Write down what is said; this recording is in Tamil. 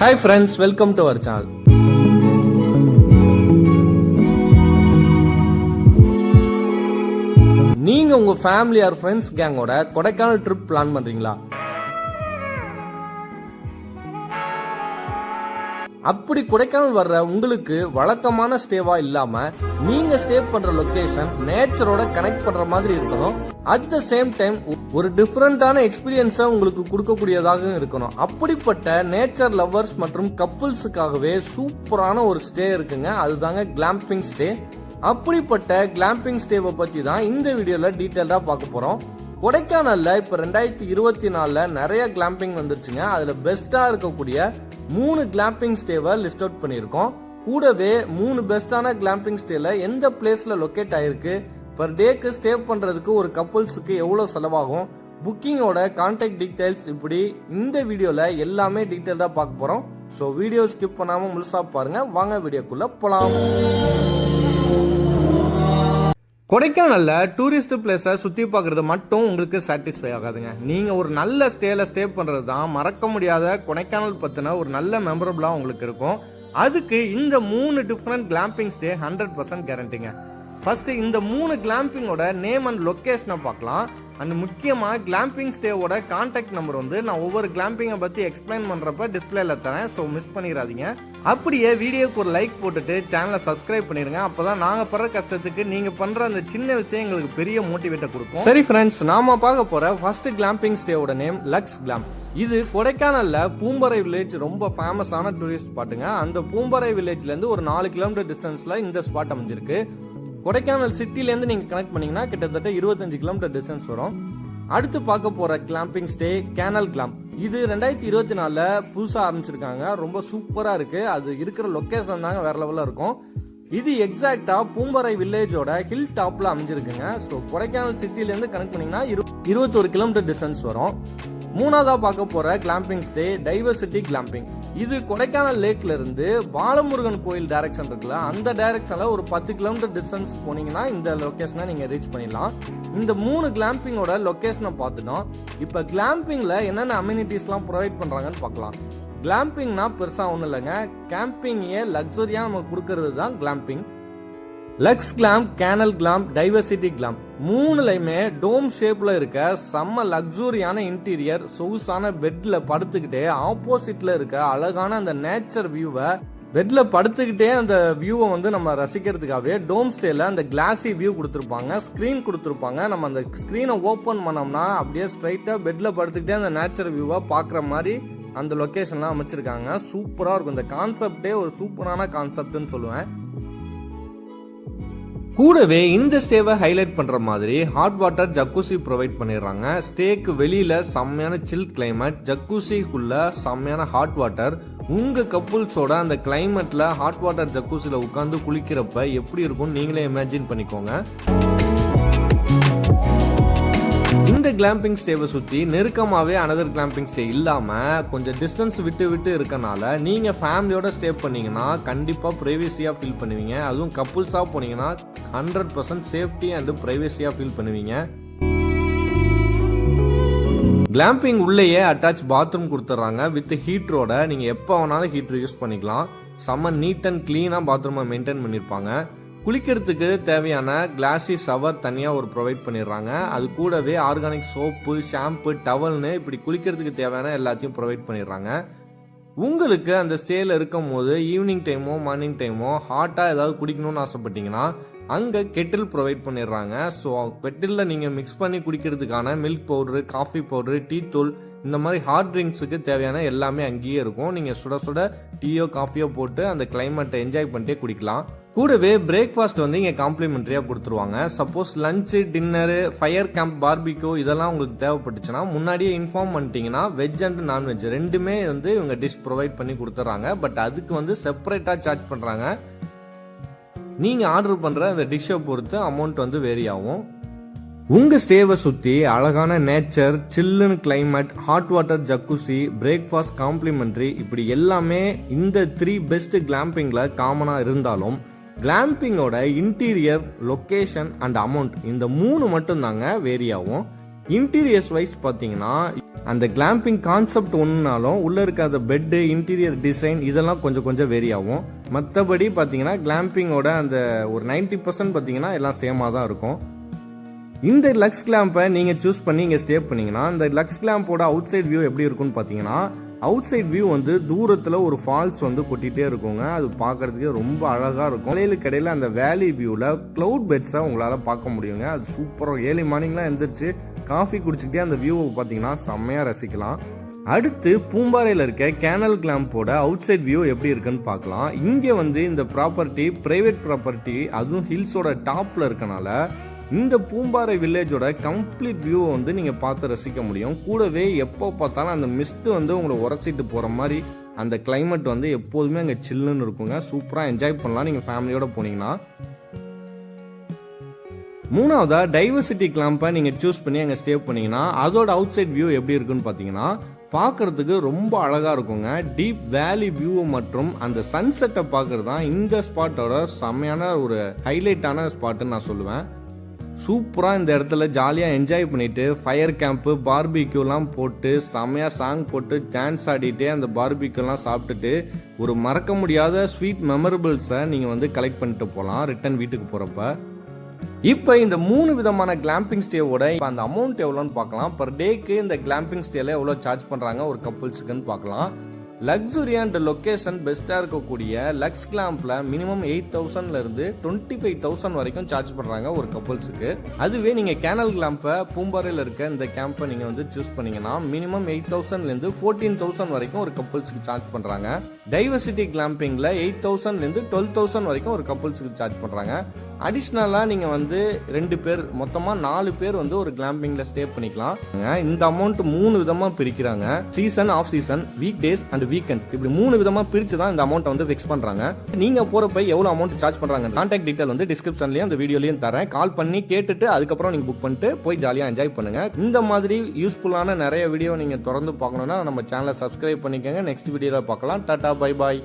Hi friends, welcome to our channel. நீங்க உங்க ஃபேமிலி ஆர் ஃப்ரெண்ட்ஸ் கேங்கோட கொடைக்கானல் ட்ரிப் பிளான் பண்றீங்களா? அப்படி கொடைக்கானல் வர்ற உங்களுக்கு வழக்கமான ஸ்டேவா இல்லாம நீங்க ஸ்டே பண்ற லொகேஷன் நேச்சரோட கனெக்ட் பண்ற மாதிரி இருக்கணும். அட் த சேம் டைம் ஒரு டிஃபரெண்டான எக்ஸ்பீரியன்ஸை உங்களுக்கு கொடுக்கக்கூடியதாக இருக்கணும். அப்படிப்பட்ட நேச்சர் லவ்வர்ஸ் மற்றும் கப்புள்ஸுக்காகவே சூப்பரான ஒரு ஸ்டே இருக்குங்க. அதுதாங்க கிளாம்பிங் ஸ்டே. அப்படிப்பட்ட கிளாம்பிங் ஸ்டேவை பத்தி தான் இந்த வீடியோல டீட்டெயிலா பார்க்க போறோம். கொடைக்கானல்ல இப்ப 2024 நிறைய கிளாம்பிங் வந்துருச்சுங்க. அதுல பெஸ்டா இருக்கக்கூடிய 3 கிளாம்பிங் ஸ்டேவை லிஸ்ட் அவுட் பண்ணிருக்கோம். கூடவே 3 பெஸ்டான கிளாம்பிங் ஸ்டேல எந்த பிளேஸ்ல லொகேட் ஆயிருக்கு, பர் டேக்கு ஸ்டே பண்றதுக்கு ஒரு கப்புள்ஸுக்கு எவ்வளவு செலவாகும், புக்கிங்கோட கான்டாக்ட் டீடைல்ஸ், இப்படி இந்த வீடியோல எல்லாமே டீடைல்டா பார்க்க போறோம். சோ வீடியோ ஸ்கிப் பண்ணாம முழுசா பாருங்க. வாங்க வீடியோக்குள்ள போலாம். கொடைக்கானல்ல டூரிஸ்ட் பிளேஸை சுத்தி பார்க்கறது மட்டும் உங்களுக்கு சாட்டிஸ்ஃபை ஆகாதுங்க. நீங்க ஒரு நல்ல ஸ்டேல ஸ்டே பண்றது தான் மறக்க முடியாத கொடைக்கானல் பத்தின ஒரு நல்ல மெமரபிளா உங்களுக்கு இருக்கும். அதுக்கு இந்த 3 டிஃபரெண்ட் கிளாம்பிங் ஸ்டே 100% கேரண்டிங்க. ஃபர்ஸ்ட் இந்த 3 கிளாம்பிங்கோட நேம் அண்ட் லொகேஷனை பார்க்கலாம். அண்ட் முக்கியமா கிளாம்பிங் ஸ்டேவோட கான்டாக்ட் நம்பர் வந்து நான் ஒவ்வொரு கிளாம்பிங்கை பத்தி எக்ஸ்பிளைன் பண்றப்ப டிஸ்பிளேல தரேன். ஸோ மிஸ் பண்ணிடாதீங்க. அப்படியே வீடியோக்கு ஒரு லைக் போட்டுட்டு சேனலை சப்ஸ்கிரைப் பண்ணிருங்க. அப்பதான் நாங்க படுற கஷ்டத்துக்கு நீங்க பண்ற அந்த சின்ன விஷயம் எங்களுக்கு பெரிய மோட்டிவேட்டை கொடுக்கும். சரி ஃப்ரெண்ட்ஸ், நாம பார்க்க போற ஃபர்ஸ்ட் கிளாம்பிங் ஸ்டேவோட நேம் லக்ஸ் கிளாம். இது கொடைக்கானல்ல பூம்பரை வில்லேஜ் ரொம்ப ஃபேமஸான டூரிஸ்ட் ஸ்பாட்டுங்க. அந்த பூம்பரை வில்லேஜ்ல இருந்து ஒரு 4 கிலோமீட்டர் டிஸ்டன்ஸ்ல இந்த ஸ்பாட் அமைஞ்சிருக்கு. கொடைக்கானல் சிட்டில இருந்து நீங்க கனெக்ட் பண்ணீங்கன்னா கிட்டத்தட்ட 25 கிலோமீட்டர் டிஸ்டன்ஸ் வரும். அடுத்து பார்க்க போற கிளாம்பிங் ஸ்டே கேனல் கிளாம்ப். இது 2024 புதுசா ஆரம்பிச்சிருக்காங்க. ரொம்ப சூப்பரா இருக்கு. அது இருக்கிற லொகேஷன் தாங்க வேற லெவல்ல இருக்கும். இது எக்ஸாக்டா பூம்பரை வில்லேஜோட ஹில் டாப்ல அமைஞ்சிருக்குங்க. ஸோ கொடைக்கானல் சிட்டில இருந்து கனெக்ட் பண்ணீங்கன்னா 21 கிலோமீட்டர் டிஸ்டன்ஸ் வரும். மூணாவதா பார்க்க போற கிளாம்பிங் ஸ்டே டைவர்சிட்டி கிளாம்பிங். இது கொடைக்கானல் லேக்ல இருந்து பாலமுருகன் கோயில் டைரக்ஷன் இருக்குல்ல, அந்த டைரக்ஷன்ல ஒரு 10 கிலோமீட்டர் டிஸ்டன்ஸ் போனீங்கன்னா இந்த லொகேஷனை நீங்க ரீச் பண்ணிடலாம். இந்த 3 கிளாம்பிங்கோட லொகேஷனை பார்த்துட்டோம். இப்ப கிளாம்பிங்ல என்னென்ன அம்யூனிட்டிஸ் எல்லாம் ப்ரொவைட் பண்றாங்கன்னு பார்க்கலாம். கிளாம்பிங்னா பெருசா ஒண்ணும் இல்லைங்க. கேம்பிங்கே லக்ஸரியா நமக்கு கொடுக்கறது தான் glamping. Lux Glamp, Canal Glamp, Diversity Glamp மூணுலையுமே டோம் ஷேப்ல இருக்க செம்ம லக்ஸூரியான இன்டீரியர், சொகுசான பெட்ல படுத்துக்கிட்டே ஆப்போசிட்ல இருக்க அழகான அந்த நேச்சர் வியூவை, பெட்ல படுத்துக்கிட்டே அந்த வியூவை வந்து நம்ம ரசிக்கிறதுக்காகவே டோம் ஸ்டேல அந்த கிளாசி வியூ கொடுத்துருப்பாங்க, ஸ்கிரீன் கொடுத்துருப்பாங்க. நம்ம அந்த ஸ்கிரீனை ஓபன் பண்ணோம்னா அப்படியே ஸ்ட்ரைட்டா பெட்ல படுத்துக்கிட்டே அந்த நேச்சர் வியூவை பாக்குற மாதிரி அந்த லொகேஷன்லாம் அமைச்சிருக்காங்க. சூப்பரா இருக்கும். இந்த கான்செப்டே ஒரு சூப்பரான கான்செப்ட்னு சொல்லுவேன். கூடவே இந்த ஸ்டேவை ஹைலைட் பண்ற மாதிரி ஹாட் வாட்டர் ஜக்கூசி ப்ரொவைட் பண்ணிடுறாங்க. ஸ்டேக்கு வெளியில செம்மையான சில் கிளைமேட், ஜக்கூசிக்குள்ள செம்மையான ஹாட் வாட்டர். உங்க கப்புள்ஸோட அந்த கிளைமேட்ல ஹாட் வாட்டர் ஜக்கூசில உட்கார்ந்து குளிக்கிறப்ப எப்படி இருக்கும் நீங்களே இமேஜின் பண்ணிக்கோங்க. இந்த கிளாம்பிங் ஸ்டேவை சுத்தி நெருக்கமாவே அனதர் கிளாம்பிங் ஸ்டே இல்லாம கொஞ்சம் டிஸ்டன்ஸ் விட்டு விட்டு இருக்கனால நீங்க ஃபேமிலியோட ஸ்டே பண்ணீங்கன்னா கண்டிப்பா பிரைவசியா ஃபீல் பண்ணுவீங்க. அதுவும் கப்புள்ஸா போனீங்கன்னா 100% சேஃப்டி அண்ட் பிரைவசியா ஃபீல் பண்ணுவீங்க. கிளாம்பிங் உள்ளேயே அட்டாச் பாத்ரூம் கொடுத்துறாங்க வித் ஹீட்டரோட. நீங்க எப்ப வேணாலும் ஹீட்டர் யூஸ் பண்ணிக்கலாம். செம்ம நீட் அண்ட் கிளீனா பாத்ரூமை மெயின்டைன் பண்ணிருப்பாங்க. குளிக்கிறதுக்கு தேவையான கிளாசி ஷவர் தனியாக ஒரு ப்ரொவைட் பண்ணிடுறாங்க. அது கூடவே ஆர்கானிக் சோப்பு, ஷாம்பு, டவல்னு இப்படி குளிக்கிறதுக்கு தேவையான எல்லாத்தையும் ப்ரொவைட் பண்ணிடுறாங்க. உங்களுக்கு அந்த ஸ்டேல இருக்கும் போது ஈவினிங் டைமோ மார்னிங் டைமோ ஹாட்டாக ஏதாவது குடிக்கணும்னு ஆசைப்பட்டீங்கன்னா அங்கே கெட்டில் ப்ரொவைட் பண்ணிடுறாங்க. ஸோ கெட்டிலில் நீங்கள் மிக்ஸ் பண்ணி குடிக்கிறதுக்கான milk powder, coffee powder, tea தூள், இந்த மாதிரி ஹாட் ட்ரிங்க்ஸுக்கு தேவையான எல்லாமே அங்கேயே இருக்கும். நீங்கள் சுட சுட டீயோ காஃபியோ போட்டு அந்த கிளைமேட்டை என்ஜாய் பண்ணிட்டே குடிக்கலாம். கூடவே பிரேக்ஃபாஸ்ட் வந்து இங்கே காம்ப்ளிமெண்ட்ரியாக கொடுத்துருவாங்க. Suppose lunch, dinner, fire camp, barbecue இதெல்லாம் உங்களுக்கு தேவைப்பட்டுச்சுன்னா முன்னாடியே இன்ஃபார்ம் பண்ணிட்டீங்கன்னா வெஜ் அண்ட் நான்வெஜ் ரெண்டுமே வந்து இவங்க டிஷ் ப்ரொவைட் பண்ணி கொடுத்துட்றாங்க. பட் அதுக்கு வந்து செப்பரேட்டாக சார்ஜ் பண்ணுறாங்க. நீங்கள் ஆர்டர் பண்ணுற அந்த டிஷ்ஷை பொறுத்து அமௌண்ட் வந்து வேரி ஆகும். உங்க ஸ்டேவை சுத்தி அழகான நேச்சர், சில்லுன்னு climate, hot water jacuzzi, breakfast complimentary, இப்படி எல்லாமே இந்த 3 பெஸ்ட் கிளாம்பிங்ல காமனா இருந்தாலும் கிளாம்பிங்கோட இன்டீரியர், லொகேஷன் அண்ட் அமௌண்ட் இந்த 3 மட்டும் தாங்க வேரி ஆகும். இன்டீரியர்ஸ் வைஸ் பார்த்தீங்கன்னா அந்த கிளாம்பிங் கான்செப்ட் ஒன்றுனாலும் உள்ளே இருக்க அந்த பெட்டு இன்டீரியர் டிசைன் இதெல்லாம் கொஞ்சம் கொஞ்சம் வேரி ஆகும். மற்றபடி பார்த்தீங்கன்னா கிளாம்பிங்கோட அந்த ஒரு 90% பார்த்தீங்கன்னா எல்லாம் சேமாக தான் இருக்கும். இந்த லக்ஸ் கிளாம்பை நீங்கள் சூஸ் பண்ணி இங்கே ஸ்டே பண்ணிங்கன்னா இந்த லக்ஸ் கிளாம்போட அவுட் சைட் வியூ எப்படி இருக்குன்னு பார்த்தீங்கன்னா அவுட் சைட் வியூ வந்து தூரத்தில் ஒரு ஃபால்ஸ் வந்து கொட்டிகிட்டே இருக்குங்க. அது பார்க்குறதுக்கு ரொம்ப அழகாக இருக்கும். மலையிலுக்கு இடையில அந்த வேலி வியூவில் க்ளவுட் பெட்ஸை உங்களால் பார்க்க முடியுங்க. அது சூப்பராக ஏர்லி மார்னிங்லாம் எழுந்திரிச்சு காஃபி குடிச்சிக்கிட்டே அந்த வியூவை பார்த்தீங்கன்னா செம்மையாக ரசிக்கலாம். அடுத்து பூம்பாறையில் இருக்க கேனல் கிளாம்போட அவுட் சைட் வியூ எப்படி இருக்குன்னு பார்க்கலாம். இங்கே வந்து இந்த ப்ராப்பர்ட்டி பிரைவேட் ப்ராப்பர்ட்டி, அதுவும் ஹில்ஸோட டாப்பில் இருக்கனால இந்த பூம்பாறை வில்லேஜோட கம்ப்ளீட் வியூவை வந்து நீங்கள் பார்த்து ரசிக்க முடியும். கூடவே எப்போ பார்த்தாலும் அந்த மிஸ்ட் வந்து உங்களை உரசிட்டு போகிற மாதிரி அந்த கிளைமேட் வந்து எப்போதுமே அங்கே சில்லுன்னு இருக்குங்க. சூப்பராக என்ஜாய் பண்ணலாம் நீங்கள் ஃபேமிலியோட போனீங்கன்னா. மூணாவதா டைவர்சிட்டி கிளாம்பை நீங்கள் சூஸ் பண்ணி அங்கே ஸ்டே பண்ணீங்கன்னா அதோட அவுட் சைட் வியூ எப்படி இருக்குன்னு பார்த்தீங்கன்னா பார்க்கறதுக்கு ரொம்ப அழகாக இருக்குங்க. டீப் வேலி வியூ மற்றும் அந்த சன்செட்டை பார்க்கறது தான் இந்த ஸ்பாட்டோட செம்மையான ஒரு ஹைலைட்டான ஸ்பாட்டுன்னு நான் சொல்லுவேன். சூப்பராக இந்த இடத்துல ஜாலியாக என்ஜாய் பண்ணிட்டு ஃபயர் கேம்ப்பு பார்பிக்யூலாம் போட்டு செம்மையாக சாங் போட்டு டான்ஸ் ஆடிட்டு அந்த பார்பிக்யூலாம் சாப்பிட்டுட்டு ஒரு மறக்க முடியாத ஸ்வீட் மெமரபிள்ஸை நீங்கள் வந்து கலெக்ட் பண்ணிட்டு போகலாம் ரிட்டன் வீட்டுக்கு போகிறப்ப. இப்போ இந்த 3 விதமான கிளாம்பிங் ஸ்டேவோட அந்த அமௌண்ட் எவ்வளோன்னு பார்க்கலாம். பர் டேக்கு இந்த கிளாம்பிங் ஸ்டேல எவ்வளோ சார்ஜ் பண்ணுறாங்க ஒரு கப்புள்ஸுக்குன்னு பார்க்கலாம். லக்ஸுரி அண்ட் லொக்கேஷன் பெஸ்ட்டாக இருக்கக்கூடிய லக்ஸ் கிளாம்பில் மினிமம் 8,000 இருந்து 25,000 வரைக்கும் சார்ஜ் பண்ணுறாங்க ஒரு கப்புள்ஸுக்கு. அதுவே நீங்கள் கேனல் கிளாம்பை பூம்பாறையில் இருக்க இந்த கேம்பை நீங்கள் வந்து சூஸ் பண்ணீங்கன்னா மினிமம் 8,000 14,000 வரைக்கும் ஒரு கப்புள்ஸுக்கு சார்ஜ் பண்ணுறாங்க. டைவர்சிட்டி கிளாம்பிங்கில் 8,000 12,000 வரைக்கும் ஒரு கப்புள்ஸுக்கு சார்ஜ் பண்ணுறாங்க. அடிஷ்னலாக நீங்கள் வந்து 2 பேர் மொத்தமாக 4 பேர் வந்து ஒரு கிளாம்பிங்கில் ஸ்டே பண்ணிக்கலாம். இந்த அமௌண்ட் 3 விதமாக பிரிக்கிறாங்க. Season, off season, weekdays and weekend, இப்படி 3 விதமாக பிரித்து தான் இந்த அமௌண்ட்டை வந்து ஃபிக்ஸ் பண்ணுறாங்க. நீங்கள் போகிறப்ப எவ்வளோ அமௌண்ட் சார்ஜ் பண்ணுறாங்க கான்டாக்ட் டீட்டெயில் வந்து டிஸ்கிரிப்ஷன்லையும் அந்த வீடியோலையும் தரேன். கால் பண்ணி கேட்டுட்டு அதுக்கப்புறம் நீங்கள் புக் பண்ணிட்டு போய் ஜாலியாக என்ஜாய் பண்ணுங்கள். இந்த மாதிரி யூஸ்ஃபுல்லான நிறைய வீடியோ நீங்கள் தொடர்ந்து பார்க்கணுன்னா நம்ம சேனலை சப்ஸ்கிரைப் பண்ணிக்கோங்க. நெக்ஸ்ட் வீடியோவில் பார்க்கலாம். Tata, bye bye.